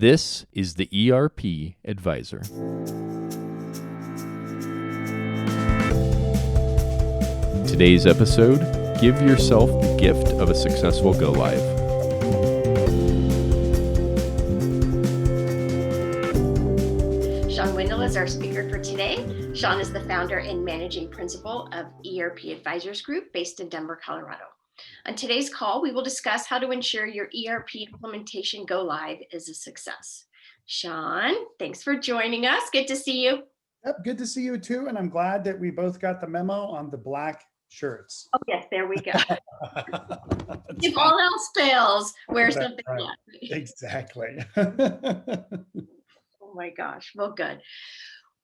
This is the ERP Advisor. Today's episode, give yourself the gift of a successful go live. Sean Wendell is our speaker for today. Sean is the founder and managing principal of ERP Advisors Group based in Denver, Colorado. On today's call, we will discuss how to ensure your ERP implementation go live is a success. Sean, thanks for joining us. Good to see you. Yep, good to see you too. And I'm glad that we both got the memo on the black shirts. Oh, yes, there we go. If all else fails, wear something right. black. Exactly. Oh my gosh, well, good.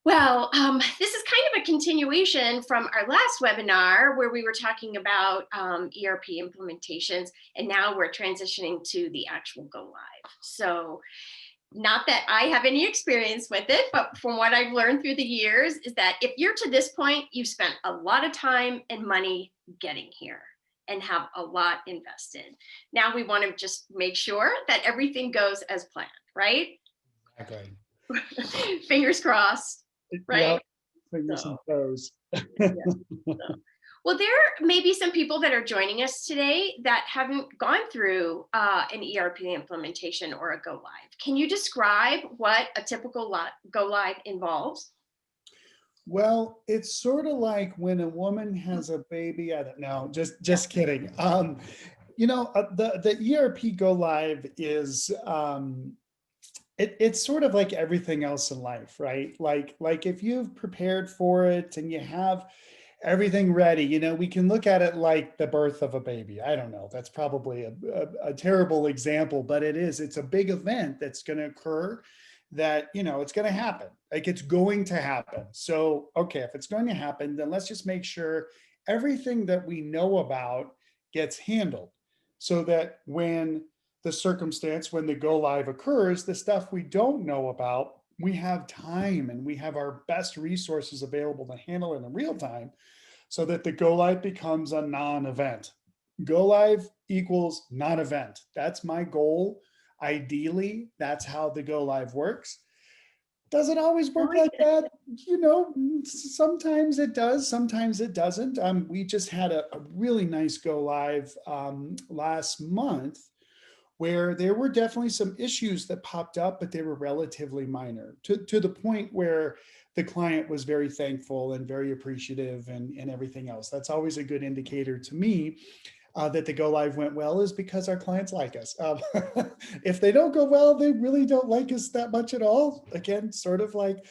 Well, this is kind of a continuation from our last webinar where we were talking about ERP implementations, and now we're transitioning to the actual go live. So not that I have any experience with it, but from what I've learned through the years is that if you're to this point, you've spent a lot of time and money getting here and have a lot invested. Now we want to just make sure that everything goes as planned, right? Exactly. Fingers crossed. Right. Yep. Fingers and toes. Well, there may be some people that are joining us today that haven't gone through an ERP implementation or a go live. Can you describe what a typical go live involves? Well, it's sort of like when a woman has a baby. I don't know, just kidding. The ERP go live is it's sort of like everything else in life, right? Like if you've prepared for it and you have everything ready, we can look at it like the birth of a baby. I don't know, that's probably a terrible example, but it's a big event that's going to occur that, it's going to happen. Like it's going to happen. So, okay, if it's going to happen, then let's just make sure everything that we know about gets handled so that when the go live occurs, the stuff we don't know about, we have time and we have our best resources available to handle it in real time so that the go live becomes a non-event. Go live equals non-event. That's my goal. Ideally, that's how the go live works. Doesn't always work like that. Sometimes it does, sometimes it doesn't. We just had a really nice go live last month where there were definitely some issues that popped up, but they were relatively minor to the point where the client was very thankful and very appreciative and everything else. That's always a good indicator to me that the go live went well, is because our clients like us. If they don't go well, they really don't like us that much at all. Again, sort of like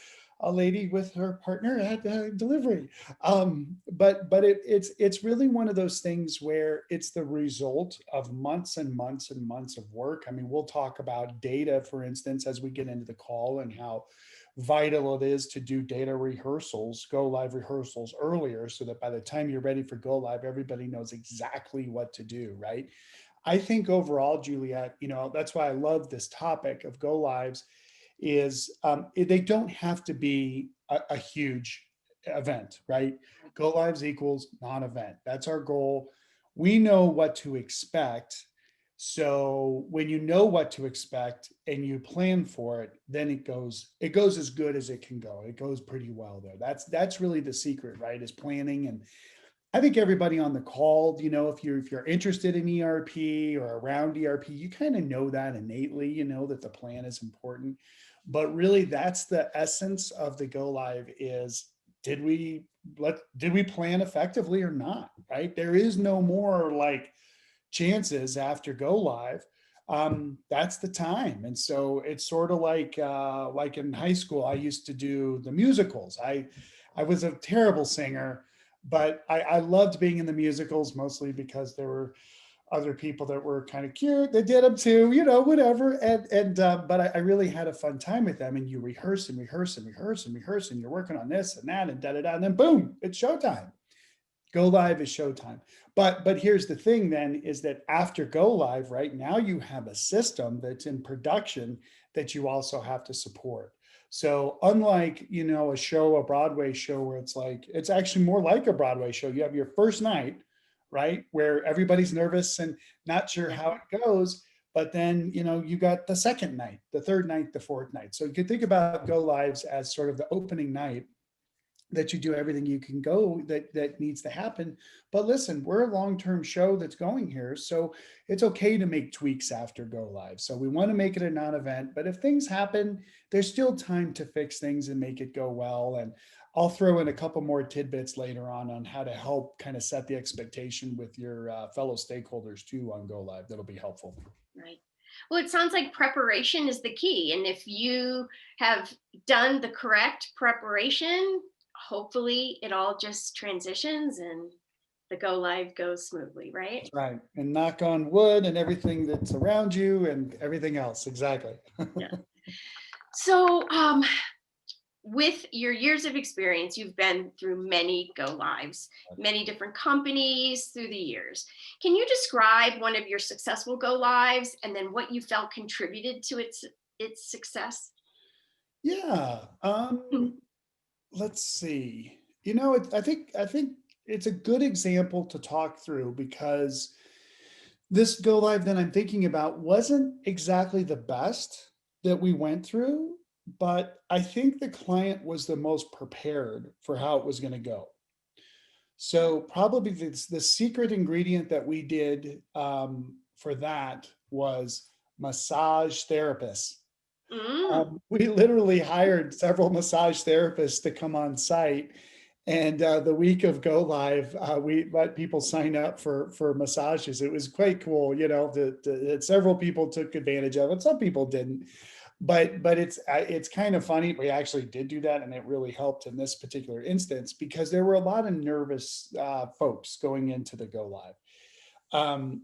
a lady with her partner at delivery. But it's really one of those things where it's the result of months and months and months of work. I mean, we'll talk about data, for instance, as we get into the call, and how vital it is to do data rehearsals, go live rehearsals earlier, so that by the time you're ready for go live, everybody knows exactly what to do, right? I think overall, Juliet, that's why I love this topic of go lives, is they don't have to be a huge event, right? Go lives equals non-event. That's our goal. We know what to expect. So when you know what to expect and you plan for it, then it goes as good as it can go. It goes pretty well there. That's really the secret, right? Is planning. And I think everybody on the call, if you're interested in ERP or around ERP, you kind of know that innately, that the plan is important. But really, that's the essence of the go live: is did we plan effectively or not, right? There is no more like chances after go live. That's the time. And so it's sort of like in high school, I used to do the musicals. I was a terrible singer, but I loved being in the musicals, mostly because there were other people that were kind of cute that did them too, whatever. But I really had a fun time with them. And you rehearse and rehearse and rehearse and rehearse, and you're working on this and that and da-da-da, and then boom, it's showtime. Go live is showtime. But here's the thing then, is that after go live, right now you have a system that's in production that you also have to support. So unlike, a Broadway show where it's actually more like a Broadway show. You have your first night, right, where everybody's nervous and not sure how it goes. but then, you got the second night, the third night, the fourth night. So you could think about go lives as sort of the opening night, that you do everything you can go that needs to happen. But listen, we're a long-term show that's going here, so it's okay to make tweaks after go live. So we want to make it a non-event, but if things happen, there's still time to fix things and make it go well. And I'll throw in a couple more tidbits later on how to help kind of set the expectation with your fellow stakeholders too on go live. That'll be helpful. Right. Well, it sounds like preparation is the key. And if you have done the correct preparation, hopefully it all just transitions and the go live goes smoothly, right? That's right. And knock on wood and everything that's around you and everything else. Exactly. Yeah. So, with your years of experience, you've been through many go lives, many different companies through the years. Can you describe one of your successful go lives and then what you felt contributed to its success? Yeah. Mhm. Let's see. I think it's a good example to talk through, because this go live that I'm thinking about wasn't exactly the best that we went through, but I think the client was the most prepared for how it was going to go. So probably the secret ingredient that we did for that was massage therapists. Mm, We literally hired several massage therapists to come on site. And the week of go live, we let people sign up for massages. It was quite cool, that several people took advantage of it. Some people didn't, but it's kind of funny. We actually did do that, and it really helped in this particular instance because there were a lot of nervous folks going into the go live.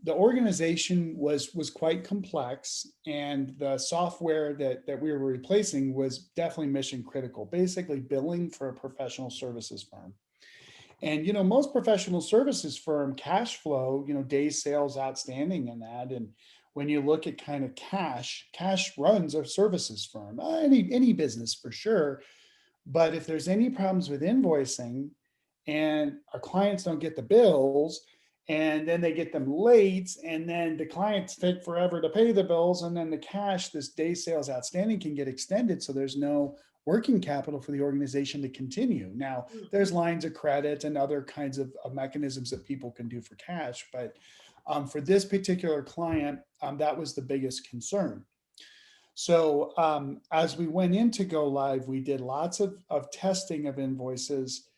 The organization was quite complex, and the software that we were replacing was definitely mission critical, basically billing for a professional services firm. And most professional services firm cash flow, days sales outstanding and that. And when you look at kind of cash runs a services firm, any business for sure. But if there's any problems with invoicing and our clients don't get the bills, and then they get them late, and then the clients take forever to pay the bills, and then the cash, this day sales outstanding, can get extended. So there's no working capital for the organization to continue. Now, there's lines of credit and other kinds of mechanisms that people can do for cash. But for this particular client, that was the biggest concern. So as we went into go live, we did lots of testing of invoices,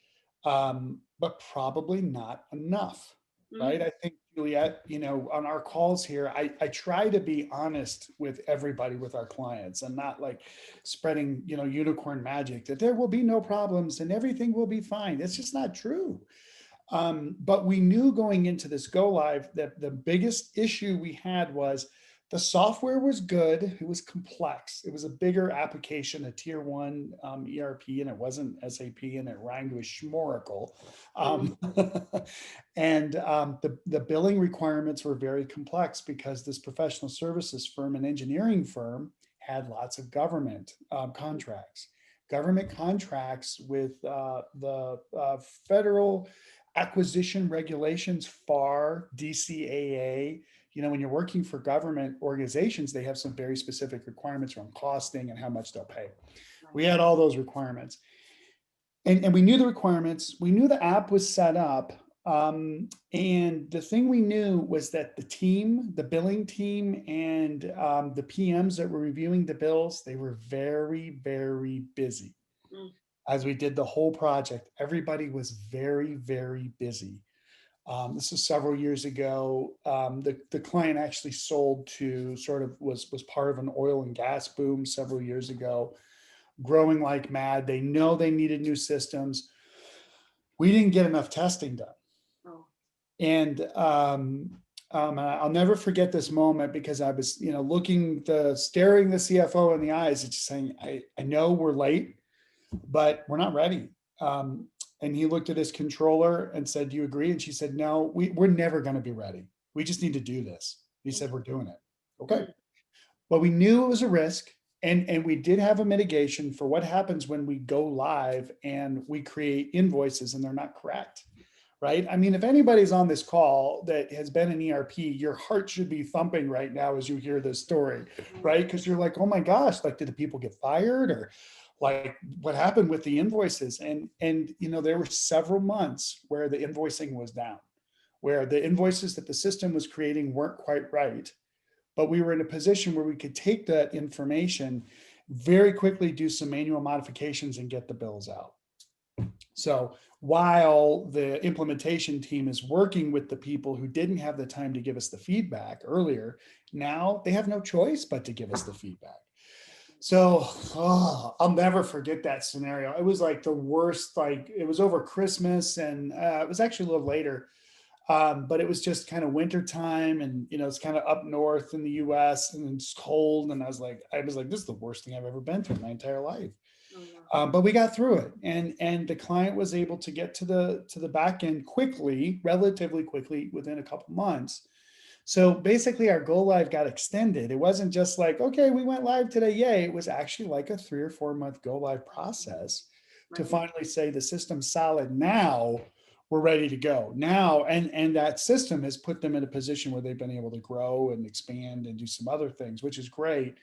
but probably not enough, right? mm, I think, Juliet, on our calls here, I try to be honest with everybody, with our clients, and not like spreading, unicorn magic that there will be no problems and everything will be fine. It's just not true. But we knew going into this go live that the biggest issue we had was the software was good. It was complex. It was a bigger application, a tier one ERP, and it wasn't SAP, and it rhymed with schmoracle. mm, Um, and the billing requirements were very complex because this professional services firm, an engineering firm, had lots of government contracts. Government contracts with the federal acquisition regulations, FAR, DCAA. When you're working for government organizations, they have some very specific requirements around costing and how much they'll pay. We right. had all those requirements. And we knew the requirements. We knew the app was set up. And the thing we knew was that the team, the billing team, and the PMs that were reviewing the bills, they were very, very busy. Mm, As we did the whole project, everybody was very, very busy. This is several years ago. The client actually sold to was part of an oil and gas boom several years ago, growing like mad. They know they needed new systems. We didn't get enough testing done. oh, And I'll never forget this moment because I was, staring the CFO in the eyes and just saying, I know we're late, but we're not ready. And he looked at his controller and said, "Do you agree?" And she said, "No, we're never going to be ready. We just need to do this." He said, "We're doing it." Okay. mm, But we knew it was a risk. And we did have a mitigation for what happens when we go live and we create invoices and they're not correct, right? I mean, if anybody's on this call that has been in ERP, your heart should be thumping right now as you hear this story, right? Because you're like, oh my gosh, like, did the people get fired, or like what happened with the invoices? And there were several months where the invoicing was down, where the invoices that the system was creating weren't quite right. But we were in a position where we could take that information, very quickly do some manual modifications and get the bills out. So while the implementation team is working with the people who didn't have the time to give us the feedback earlier, now they have no choice but to give us the feedback. So I'll never forget that scenario. It was like the worst, like it was over Christmas, and it was actually a little later. But it was just kind of winter time, and it's kind of up north in the US, and it's cold. And I was like, this is the worst thing I've ever been through in my entire life. But we got through it, and the client was able to get to the back end quickly, relatively quickly, within a couple months. So basically our go live got extended. It wasn't just like, okay, we went live today, yay. It was actually like a 3 or 4 month go live process to finally say the system's solid now, we're ready to go now. And that system has put them in a position where they've been able to grow and expand and do some other things, which is great.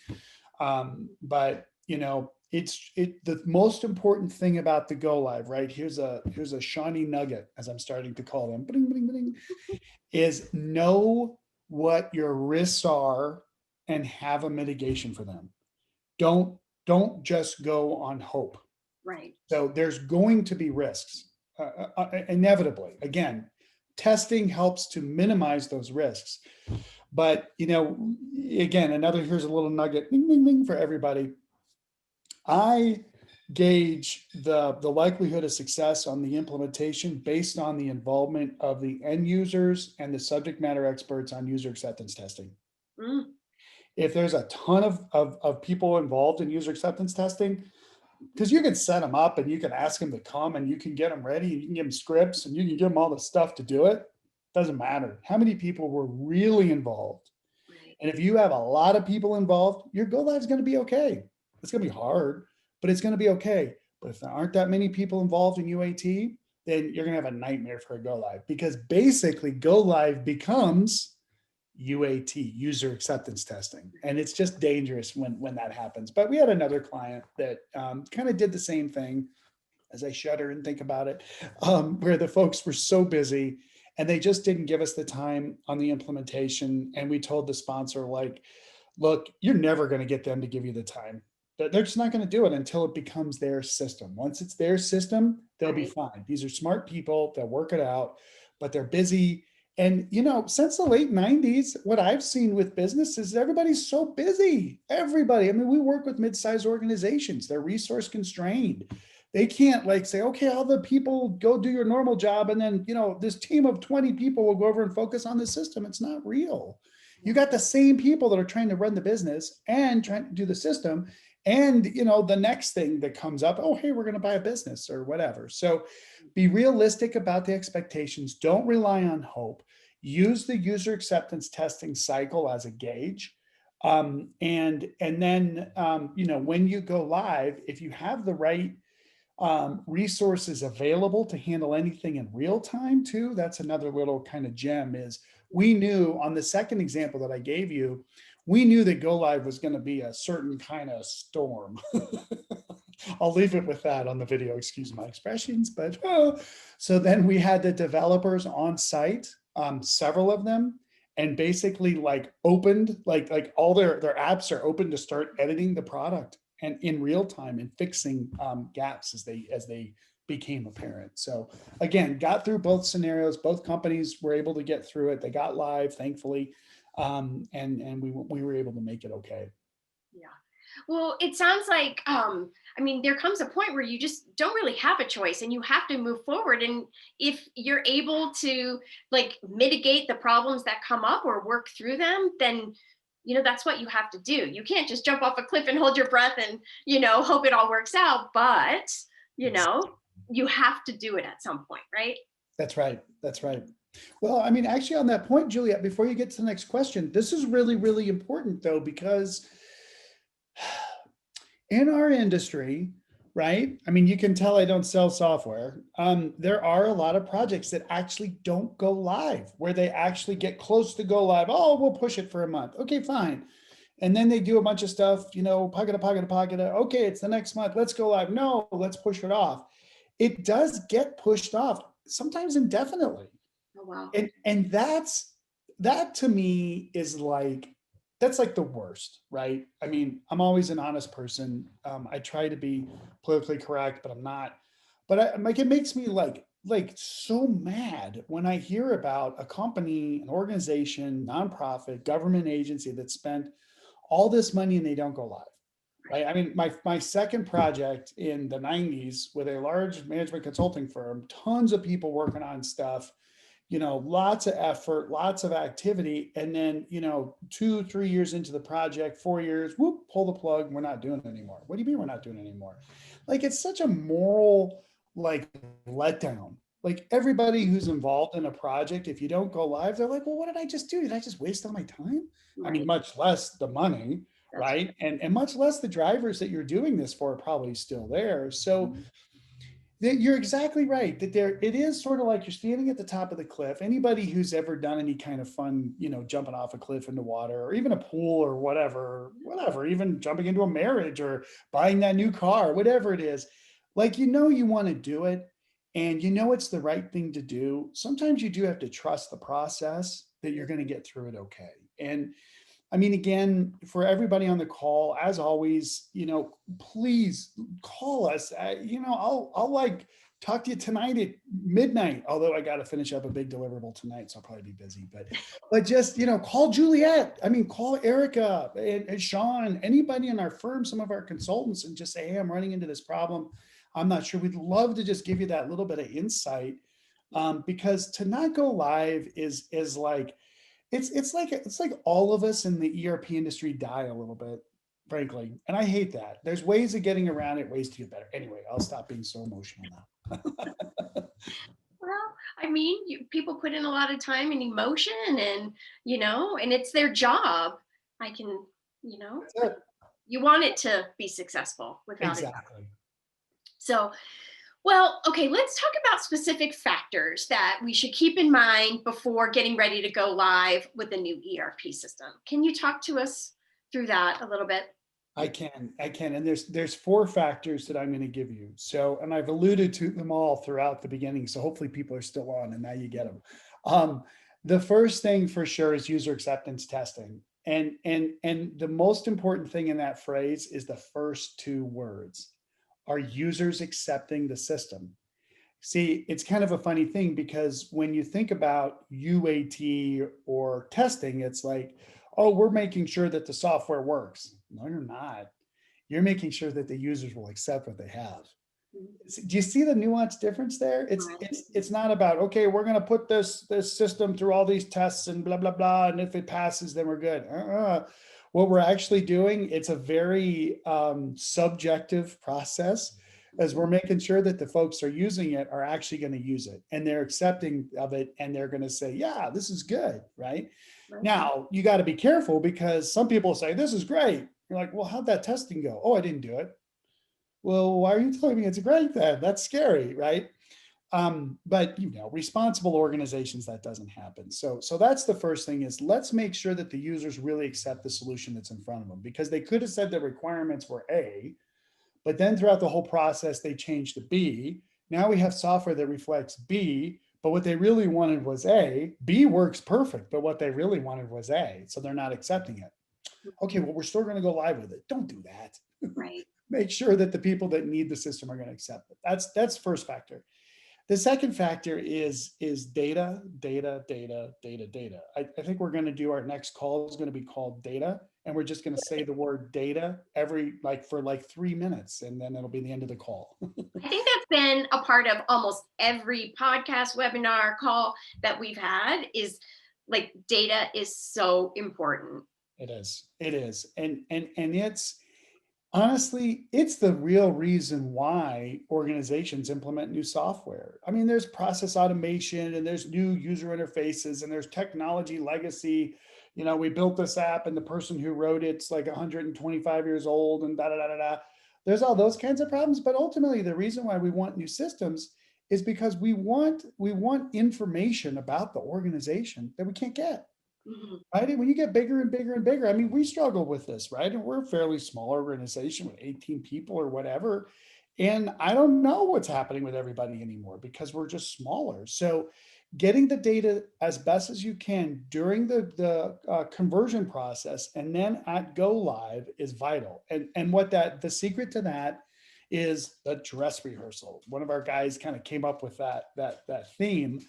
But the most important thing about the go live, right? Here's a Shawnee nugget, as I'm starting to call them, bling, bling, bling, is know what your risks are and have a mitigation for them. Don't just go on hope. Right. So there's going to be risks, inevitably. Again, testing helps to minimize those risks. But again, here's a little nugget, ding, ding, ding, for everybody. I gauge the likelihood of success on the implementation based on the involvement of the end users and the subject matter experts on user acceptance testing. If there's a ton of people involved in user acceptance testing, because you can set them up and you can ask them to come and you can get them ready and you can give them scripts and you can give them all the stuff to do it. Doesn't matter how many people were really involved. And if you have a lot of people involved, your go live is going to be okay. It's going to be hard, but it's going to be okay. But if there aren't that many people involved in UAT, then you're going to have a nightmare for a go live, because basically go live becomes UAT, user acceptance testing. And it's just dangerous when that happens. But we had another client that kind of did the same thing, as I shudder and think about it, where the folks were so busy and they just didn't give us the time on the implementation. And we told the sponsor, like, look, you're never going to get them to give you the time. They're just not going to do it until it becomes their system. Once it's their system, they'll be fine. These are smart people, they'll work it out, but they're busy. And, since the late 90s, what I've seen with business is everybody's so busy. Everybody. I mean, we work with mid-sized organizations. They're resource constrained. They can't say, okay, all the people go do your normal job. And then, this team of 20 people will go over and focus on the system. It's not real. You got the same people that are trying to run the business and trying to do the system. And, the next thing that comes up, oh, hey, we're going to buy a business or whatever. So be realistic about the expectations. Don't rely on hope. Use the user acceptance testing cycle as a gauge. And then, when you go live, if you have the right resources available to handle anything in real time too, that's another little kind of gem. Is we knew on the second example that I gave you, we knew that go live was going to be a certain kind of storm. I'll leave it with that on the video, excuse my expressions. But so then we had the developers on site, several of them, and basically opened all their apps are open to start editing the product and in real time and fixing gaps as they became apparent. So again, got through both scenarios. Both companies were able to get through it. They got live, thankfully, and we were able to make it okay. Yeah. Well, it sounds like, there comes a point where you just don't really have a choice and you have to move forward. And if you're able to mitigate the problems that come up or work through them, then, that's what you have to do. You can't just jump off a cliff and hold your breath and, hope it all works out. But, you have to do it at some point, right? That's right. That's right. Well, actually on that point, Juliet, before you get to the next question, this is really, really important though, because in our industry, right? I mean, you can tell I don't sell software. There are a lot of projects that actually don't go live, where they actually get close to go live. Oh, we'll push it for a month. Okay, fine. And then they do a bunch of stuff, pocket. Okay, it's the next month. Let's go live. No, let's push it off. It does get pushed off, sometimes indefinitely. Oh, wow. And that to me is like, that's like the worst, right? I mean, I'm always an honest person. I try to be politically correct, but I'm not. But like, it makes me like so mad when I hear about a company, an organization, nonprofit, government agency that spent all this money and they don't go live. Right. I mean, my second project in the 90s with a large management consulting firm, tons of people working on stuff, lots of effort, lots of activity. And then, 2, 3 years into the project, 4 years, whoop, pull the plug. We're not doing it anymore. What do you mean we're not doing it anymore? Like, it's such a moral, like, letdown. Like, everybody who's involved in a project, if you don't go live, they're like, well, what did I just do? Did I just waste all my time? I mean, Right. much less the money, That's right? And much less the drivers that you're doing this for are probably still there. So you're exactly right that it is sort of like you're standing at the top of the cliff. Anybody who's ever done any kind of fun, jumping off a cliff into water or even a pool or whatever, even jumping into a marriage or buying that new car, whatever it is, like, you want to do it and it's the right thing to do. Sometimes you do have to trust the process that you're going to get through it okay. And I mean, again, for everybody on the call, as always, please call us. I'll like talk to you tonight at midnight. Although I got to finish up a big deliverable tonight, so I'll probably be busy. But just call Juliet. I mean, call Erica and Sean. Anybody in our firm, some of our consultants, and just say, hey, I'm running into this problem. I'm not sure. We'd love to just give you that little bit of insight, because to not go live is like it's like all of us in the ERP industry die a little bit, frankly. And I hate that. There's ways of getting around it, ways to get better. Anyway, I'll stop being so emotional now. Well, I mean, people put in a lot of time and emotion, and and it's their job. I can, you know, That's it. you want it to be successful without it. Exactly. So, well, okay, let's talk about specific factors that we should keep in mind before getting ready to go live with a new ERP system. Can you talk to us through that a little bit? I can. And there's four factors that I'm going to give you. So, and I've alluded to them all throughout the beginning. So hopefully people are still on and now you get them. The first thing for sure is user acceptance testing. And the most important thing in that phrase is the first two words. Are users accepting the system? See, it's kind of a funny thing because when you think about UAT or testing, it's like, oh, we're making sure that the software works. No, you're not. You're making sure that the users will accept what they have. Do you see the nuance difference there? It's Right. it's it's not about, okay, we're going to put this system through all these tests and blah blah blah, and if it passes, then we're good. What we're actually doing, it's a very subjective process, as we're making sure that the folks are using it are actually going to use it and they're accepting of it and they're going to say, yeah, this is good, right? Right. Now, you got to be careful because some people say, this is great. You're like, well, how'd that testing go? Oh, I didn't do it. Well, why are you telling me it's great then? That's scary, right? But responsible organizations, that doesn't happen. So that's the first thing, is let's make sure that the users really accept the solution that's in front of them, because they could have said the requirements were A, but then throughout the whole process, they changed to B. Now we have software that reflects B, but what they really wanted was A. B works perfect, but what they really wanted was A. So they're not accepting it. Okay, well, we're still going to go live with it. Don't do that. Right. Make sure that the people that need the system are going to accept it. That's first factor. The second factor is data. I think we're going to do, our next call is going to be called data. And we're just going to say the word data for 3 minutes, and then it'll be the end of the call. I think that's been a part of almost every podcast, webinar, call that we've had, is like data is so important. It is. And it's, honestly, it's the real reason why organizations implement new software. I mean, there's process automation and there's new user interfaces and there's technology legacy. We built this app and the person who wrote it's like 125 years old and da da da da da. there's all those kinds of problems. But ultimately, the reason why we want new systems is because we want information about the organization that we can't get. Mhm. Right? And when you get bigger and bigger and bigger, I mean, we struggle with this, right? And we're a fairly small organization with 18 people or whatever. And I don't know what's happening with everybody anymore because we're just smaller. So getting the data as best as you can during the conversion process and then at go live is vital. And what the secret to that is the dress rehearsal. One of our guys kind of came up with that theme,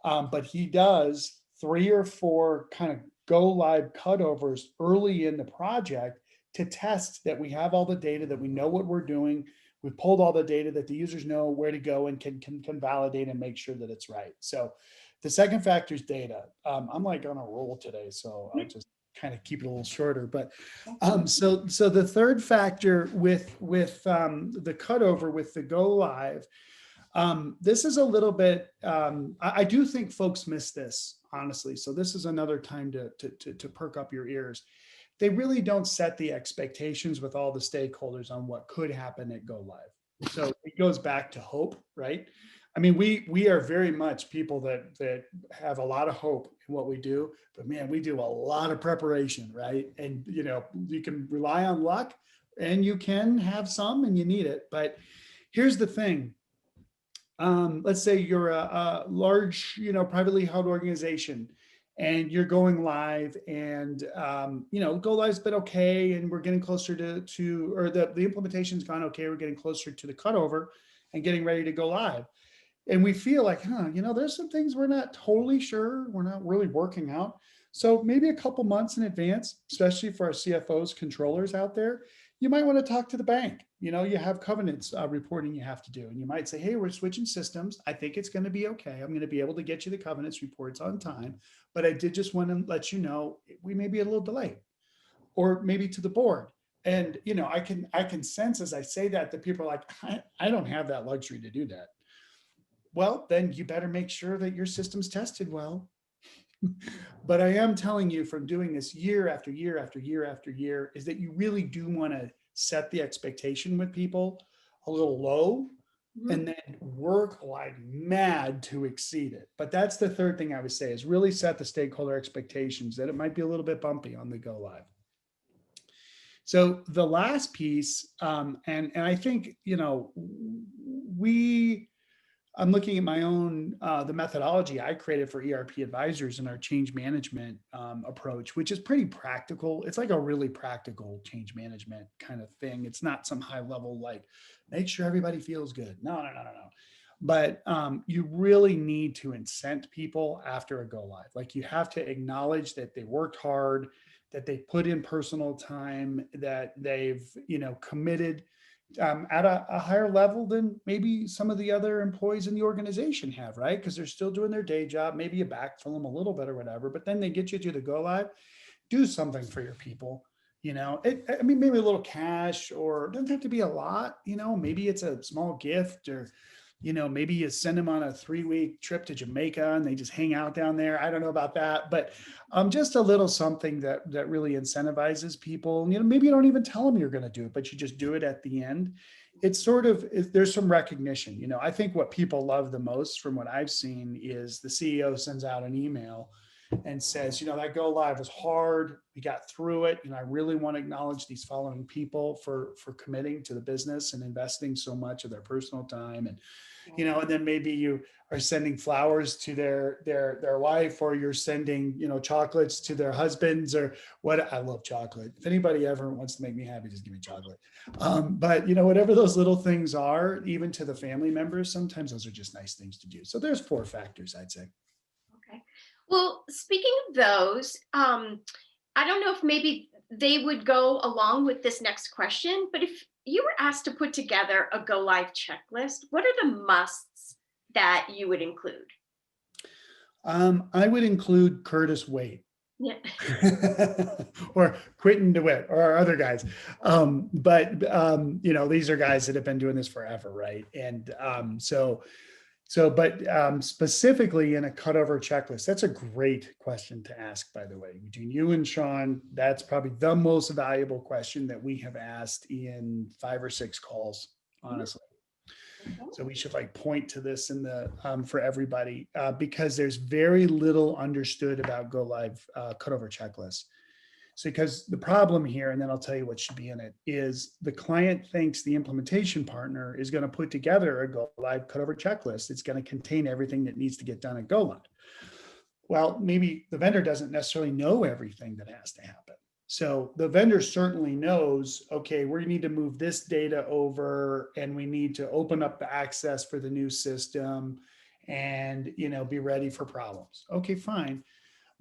but he does 3 or 4 kind of go live cutovers early in the project to test that we have all the data, that we know what we're doing. We've pulled all the data that the users know where to go and can validate and make sure that it's right. So the second factor is data. I'm like on a roll today, so I'll just kind of keep it a little shorter. But so the third factor with the cutover with the go live, this is a little bit, I do think folks miss this, honestly. So this is another time to perk up your ears. They really don't set the expectations with all the stakeholders on what could happen at go live. So it goes back to hope, right? I mean, we are very much people that have a lot of hope in what we do, but man, we do a lot of preparation, right? And you can rely on luck, and you can have some, and you need it. But here's the thing. Let's say you're a large, privately held organization, and you're going live, and go live's been okay, and we're getting closer to or the implementation's gone okay. We're getting closer to the cutover and getting ready to go live. And we feel like, there's some things we're not totally sure, we're not really working out. So maybe a couple months in advance, especially for our CFOs, controllers out there, you might want to talk to the bank. You have covenants reporting you have to do. And you might say, hey, we're switching systems. I think it's going to be okay. I'm going to be able to get you the covenants reports on time. But I did just want to let you know, we may be a little delayed. Or maybe to the board. And I can sense as I say that people are like, I don't have that luxury to do that. Well, then you better make sure that your system's tested well. But I am telling you from doing this year after year after year after year is that you really do want to set the expectation with people a little low and then work like mad to exceed it. But that's the third thing I would say is really set the stakeholder expectations that it might be a little bit bumpy on the go live. So the last piece, and I think, I'm looking at my own, the methodology I created for ERP advisors in our change management approach, which is pretty practical. It's like a really practical change management kind of thing. It's not some high level, like make sure everybody feels good. No. But you really need to incent people after a go live. Like you have to acknowledge that they worked hard, that they put in personal time, that they've, committed at a higher level than maybe some of the other employees in the organization have, right? Because they're still doing their day job. Maybe you backfill them a little bit or whatever, but then they get you to the go live. Do something for your people. Maybe a little cash, or it doesn't have to be a lot. Maybe it's a small gift, or maybe you send them on a 3-week trip to Jamaica and they just hang out down there. I don't know about that, but just a little something that really incentivizes people. Maybe you don't even tell them you're going to do it, but you just do it at the end. It's there's some recognition. I think what people love the most from what I've seen is the CEO sends out an email and says, that go live was hard. We got through it. I really want to acknowledge these following people for committing to the business and investing so much of their personal time. And and then maybe you are sending flowers to their wife, or you're sending, chocolates to their husbands, or what. I love chocolate. If anybody ever wants to make me happy, just give me chocolate. But whatever those little things are, even to the family members, sometimes those are just nice things to do. So there's 4 factors, I'd say. Okay. Well, speaking of those, I don't know if maybe they would go along with this next question, but if you were asked to put together a go live checklist, what are the musts that you would include? I would include Curtis Waite. Yeah. Or Quentin DeWitt, or our other guys. But these are guys that have been doing this forever, right? And so So, but specifically in a cutover checklist, that's a great question to ask, by the way. Between you and Sean, that's probably the most valuable question that we have asked in 5 or 6 calls, honestly. So we should like point to this in the for everybody because there's very little understood about Go Live cutover checklists. So because the problem here, and then I'll tell you what should be in it, is the client thinks the implementation partner is going to put together a Go Live cutover checklist. It's going to contain everything that needs to get done at Go Live. Well, maybe the vendor doesn't necessarily know everything that has to happen. So the vendor certainly knows, okay, we need to move this data over and we need to open up the access for the new system and, be ready for problems. Okay, fine.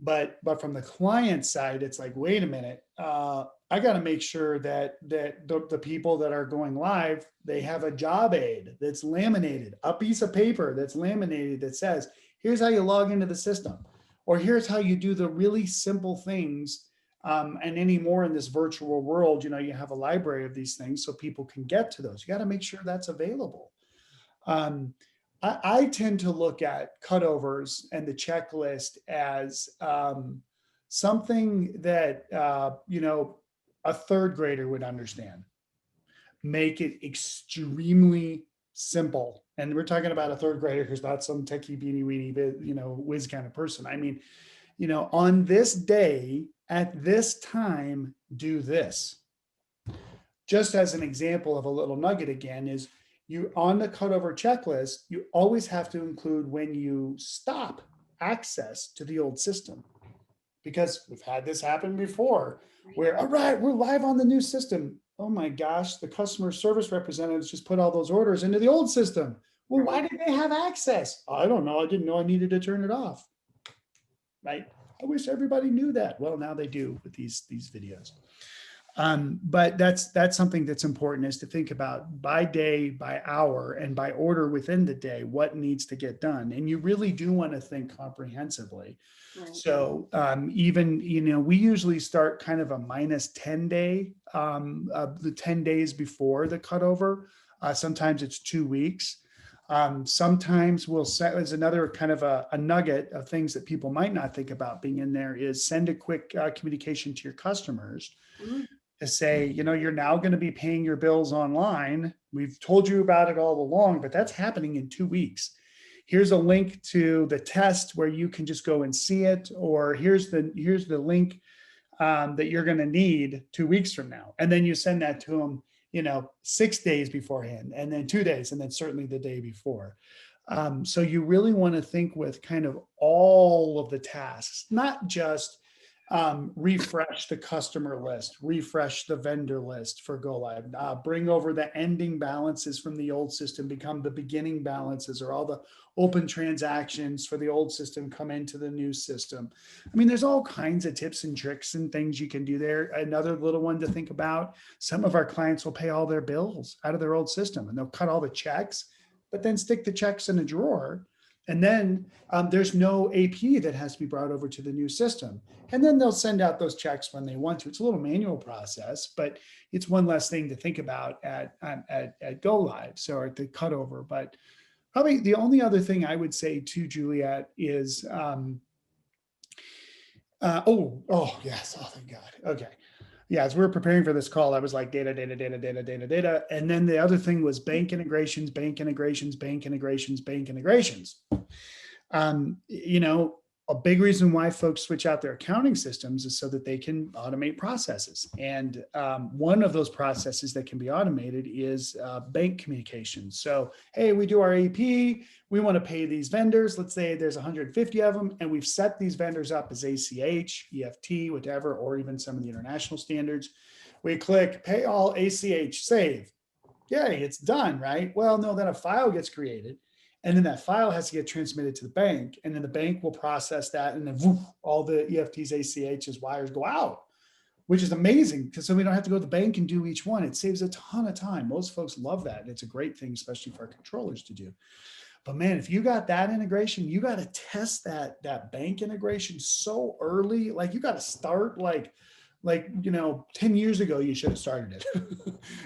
But from the client side, it's like, wait a minute, I got to make sure that the people that are going live, they have a job aid that's laminated, a piece of paper that's laminated that says, here's how you log into the system, or here's how you do the really simple things. And anymore in this virtual world, you have a library of these things so people can get to those. You got to make sure that's available. I tend to look at cutovers and the checklist as something that a third grader would understand. Make it extremely simple, and we're talking about a third grader who's not some techie beanie weenie, whiz kind of person. I mean, on this day at this time, do this. Just as an example of a little nugget again is, you on the cutover checklist, you always have to include when you stop access to the old system, because we've had this happen before where, all right, we're live on the new system. Oh my gosh, the customer service representatives just put all those orders into the old system. Well, why did they have access? I don't know. I didn't know I needed to turn it off. Right? I wish everybody knew that. Well, now they do with these videos. But that's something that's important, is to think about by day, by hour, and by order within the day, what needs to get done. And you really do want to think comprehensively. Right. So even, we usually start kind of a minus 10 day, the 10 days before the cutover. Sometimes it's 2 weeks. Sometimes we'll set as another kind of a nugget of things that people might not think about being in there, is send a quick communication to your customers. Mm-hmm. To say, you're now going to be paying your bills online. We've told you about it all along, but that's happening in 2 weeks. Here's a link to the test where you can just go and see it, or here's the link that you're going to need 2 weeks from now. And then you send that to them, 6 days beforehand, and then 2 days, and then certainly the day before. So you really want to think with kind of all of the tasks, not just refresh the customer list, refresh the vendor list for Go Live, bring over the ending balances from the old system, become the beginning balances, or all the open transactions for the old system come into the new system. I mean, there's all kinds of tips and tricks and things you can do there. Another little one to think about, some of our clients will pay all their bills out of their old system, and they'll cut all the checks, but then stick the checks in a drawer. And then there's no AP that has to be brought over to the new system. And then they'll send out those checks when they want to. It's a little manual process, but it's one less thing to think about at Go Live, so at the cutover. But probably the only other thing I would say to Juliet is, yes, oh, thank God. Okay. Yeah, as we were preparing for this call, I was like data. And then the other thing was bank integrations. A big reason why folks switch out their accounting systems is so that they can automate processes. And one of those processes that can be automated is bank communications. So, hey, we do our AP, we want to pay these vendors. Let's say there's 150 of them, and we've set these vendors up as ACH, EFT, whatever, or even some of the international standards. We click pay all ACH, save. Yay, it's done, right? Well, no, then a file gets created. And then that file has to get transmitted to the bank, and then the bank will process that, and then woof, all the EFTs, ACHs, wires go out, which is amazing, because so we don't have to go to the bank and do each one. It saves a ton of time. Most folks love that. It's a great thing, especially for our controllers to do. But man, if you got that integration, you got to test that bank integration so early. Like you got to start like 10 years ago, you should have started it.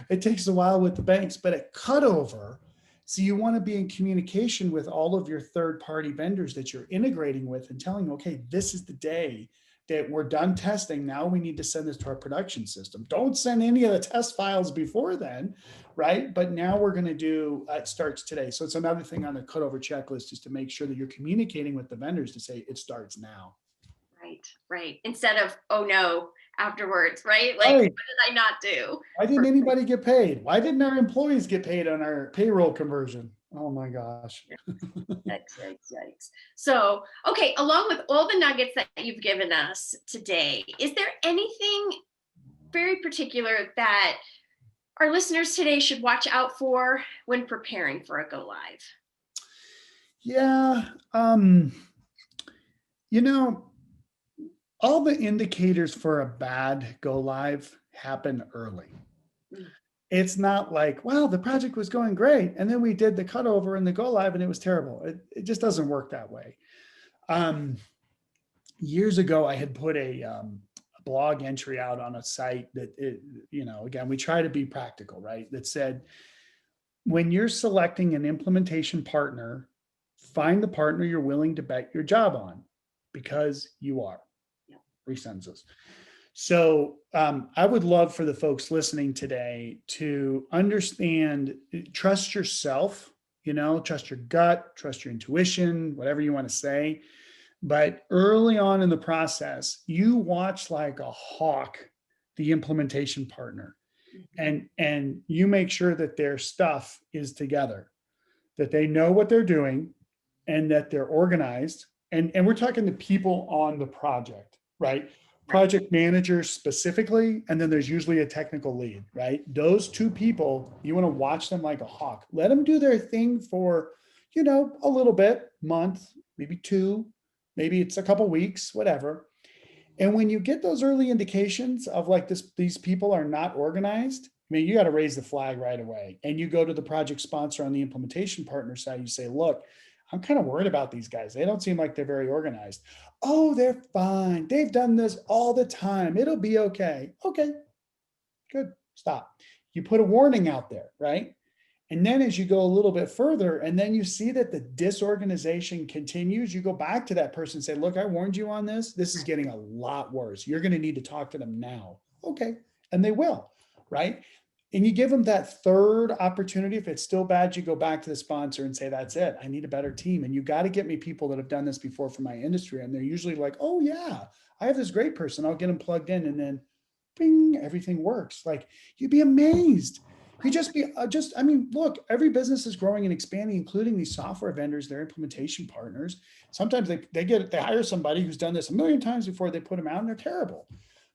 It takes a while with the banks, but at cutover, So you want to be in communication with all of your third-party vendors that you're integrating with and telling them, okay, this is the day that we're done testing. Now we need to send this to our production system. Don't send any of the test files before then, right? But now we're going to do, it starts today. So it's another thing on the cutover checklist is to make sure that you're communicating with the vendors to say it starts now. Right, right. Instead of, oh no, afterwards, right? Like, Right. what did I not do? Why didn't anybody get paid? Why didn't our employees get paid on our payroll conversion? Oh my gosh. Yikes, yikes, yikes. So, okay, along with all the nuggets that you've given us today, is there anything very particular that our listeners today should watch out for when preparing for a go live? Yeah. You know, all the indicators for a bad go live happen early. Mm. It's not like, well, the project was going great. And then we did the cutover and the go live and it was terrible. It just doesn't work that way. Years ago, I had put a blog entry out on a site that, again, we try to be practical, right? That said, when you're selecting an implementation partner, find the partner you're willing to bet your job on because you are. Yeah. 3 sentences. So I would love for the folks listening today to understand, trust yourself, trust your gut, trust your intuition, whatever you want to say. But early on in the process, you watch like a hawk the implementation partner, and you make sure that their stuff is together, that they know what they're doing, and that they're organized. And we're talking the people on the project, right? Project managers specifically, and then there's usually a technical lead, right? Those 2 people, you want to watch them like a hawk. Let them do their thing for, a little bit, month, maybe 2, maybe it's a couple weeks, whatever. And when you get those early indications of like these people are not organized, I mean, you got to raise the flag right away. And you go to the project sponsor on the implementation partner side, you say, look, I'm kind of worried about these guys. They don't seem like they're very organized. Oh, they're fine. They've done this all the time. It'll be okay. Okay, good. Stop. You put a warning out there, right? And then as you go a little bit further, and then you see that the disorganization continues, you go back to that person and say, look, I warned you on this. This is getting a lot worse. You're going to need to talk to them now. Okay. And they will, right? And you give them that third opportunity. If it's still bad, you go back to the sponsor and say, that's it. I need a better team. And you got to get me people that have done this before for my industry. And they're usually like, oh yeah, I have this great person. I'll get them plugged in. And then bing, everything works. Like you'd be amazed. You I mean, look, every business is growing and expanding, including these software vendors, their implementation partners. Sometimes they hire somebody who's done this a million times before they put them out and they're terrible.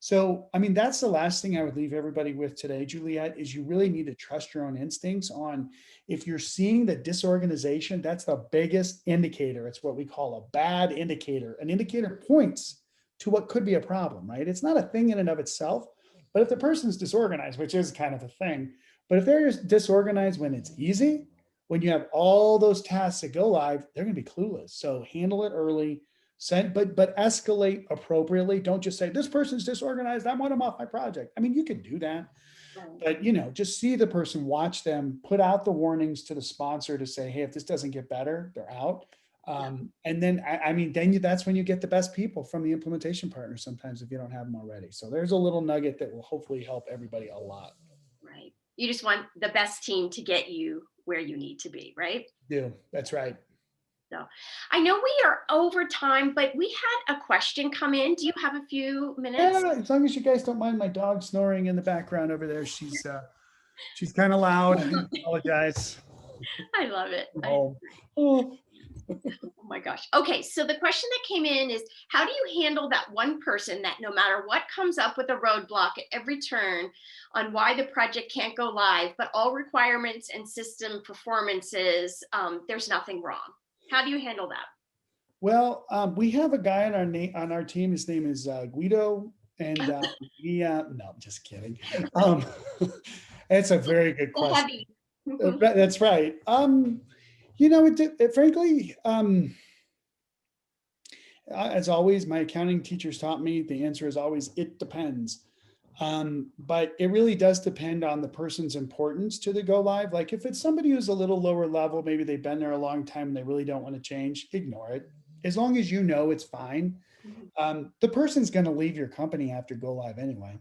So, I mean, that's the last thing I would leave everybody with today, Juliet, is you really need to trust your own instincts on if you're seeing the disorganization, that's the biggest indicator. It's what we call a bad indicator. An indicator points to what could be a problem, right? It's not a thing in and of itself, but if the person's disorganized, which is kind of a thing, but if they're disorganized when it's easy, when you have all those tasks that go live, they're going to be clueless. So handle it early, but escalate appropriately. Don't just say this person's disorganized, I want them off my project. I mean, you can do that, but just see the person, watch them, put out the warnings to the sponsor to say, hey, if this doesn't get better, they're out. And then, that's when you get the best people from the implementation partner sometimes if you don't have them already. So there's a little nugget that will hopefully help everybody a lot. Right. You just want the best team to get you where you need to be, right? Yeah, that's right. So I know we are over time, but we had a question come in. Do you have a few minutes? Yeah, as long as you guys don't mind my dog snoring in the background over there. She's kind of loud. I apologize. I love it. Oh my gosh. Okay, so the question that came in is, how do you handle that one person that no matter what comes up with a roadblock at every turn on why the project can't go live, but all requirements and system performances, there's nothing wrong? How do you handle that? Well, we have a guy on our team. His name is Guido, and no, I'm just kidding. It's a very good question. That's right. Frankly, as always, my accounting teachers taught me the answer is always it depends. But it really does depend on the person's importance to the go live. Like if it's somebody who's a little lower level, maybe they've been there a long time and they really don't want to change, ignore it. As long as you know it's fine. Mhm. The person's going to leave your company after go live anyway.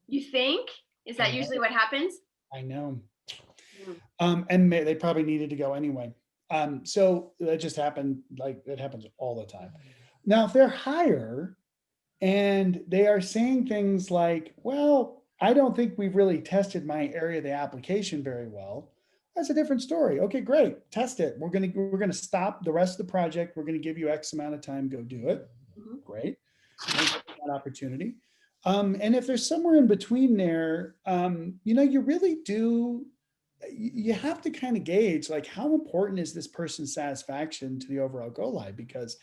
You think? Is I that know. usually what happens? I know. Mm. And they probably needed to go anyway. So that just happened. Like it happens all the time. Now, if they're higher and they are saying things like, well, I don't think we've really tested my area of the application very well. That's a different story. Okay, great. Test it. We're gonna stop the rest of the project. We're gonna give you X amount of time, go do it. Mhm. Great. Thank you for that opportunity. And if there's somewhere in between there, you really do, you have to kind of gauge like how important is this person's satisfaction to the overall go live, because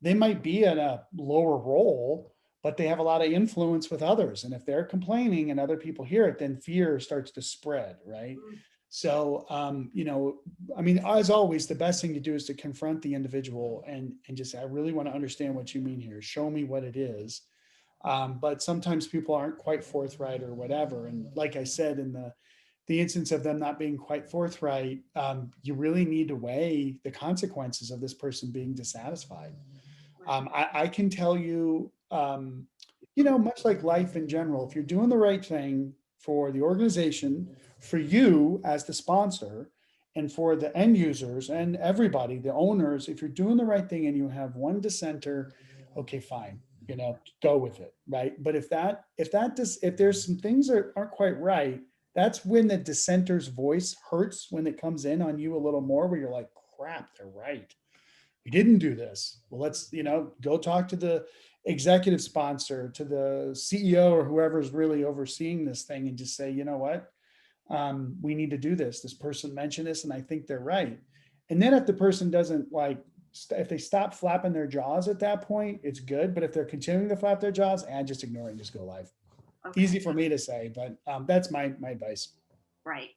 they might be in a lower role, but they have a lot of influence with others. And if they're complaining and other people hear it, then fear starts to spread, right? Mm. So, I mean, as always, the best thing to do is to confront the individual and just say, I really want to understand what you mean here. Show me what it is. But sometimes people aren't quite forthright or whatever. And like I said, in the instance of them not being quite forthright, you really need to weigh the consequences of this person being dissatisfied. I can tell you, much like life in general, if you're doing the right thing for the organization, for you as the sponsor, and for the end users and everybody, the owners, if you're doing the right thing and you have one dissenter, okay, fine, go with it, right? But if there's some things that aren't quite right, that's when the dissenter's voice hurts, when it comes in on you a little more, where you're like, crap, they're right. We didn't do this. Well, let's, go talk to the executive sponsor, to the CEO or whoever's really overseeing this thing, and just say, you know what? We need to do this. This person mentioned this and I think they're right. And then if the person doesn't if they stop flapping their jaws at that point, it's good. But if they're continuing to flap their jaws, and just ignore it and just go live. Okay. Easy for me to say, but that's my advice. Right.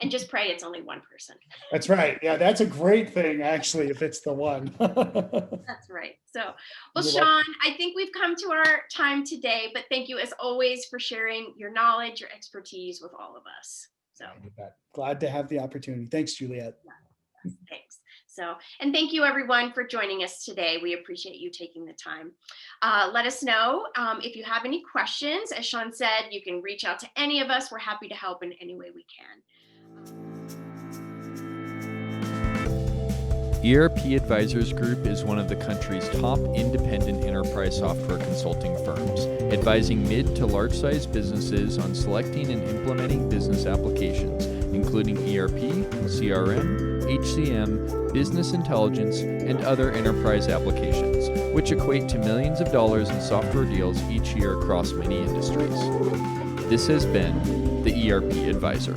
And just pray it's only one person. That's right. Yeah, that's a great thing, actually, if it's the one. That's right. So, well, Sean, I think we've come to our time today, but thank you as always for sharing your knowledge, your expertise with all of us. So glad to have the opportunity. Thanks, Juliet. Yeah, thanks. So, and thank you everyone for joining us today. We appreciate you taking the time. Let us know if you have any questions. As Sean said, you can reach out to any of us. We're happy to help in any way we can. ERP Advisors Group is one of the country's top independent enterprise software consulting firms, advising mid to large-sized businesses on selecting and implementing business applications, including ERP, CRM, HCM, business intelligence, and other enterprise applications, which equate to millions of dollars in software deals each year across many industries. This has been the ERP Advisor.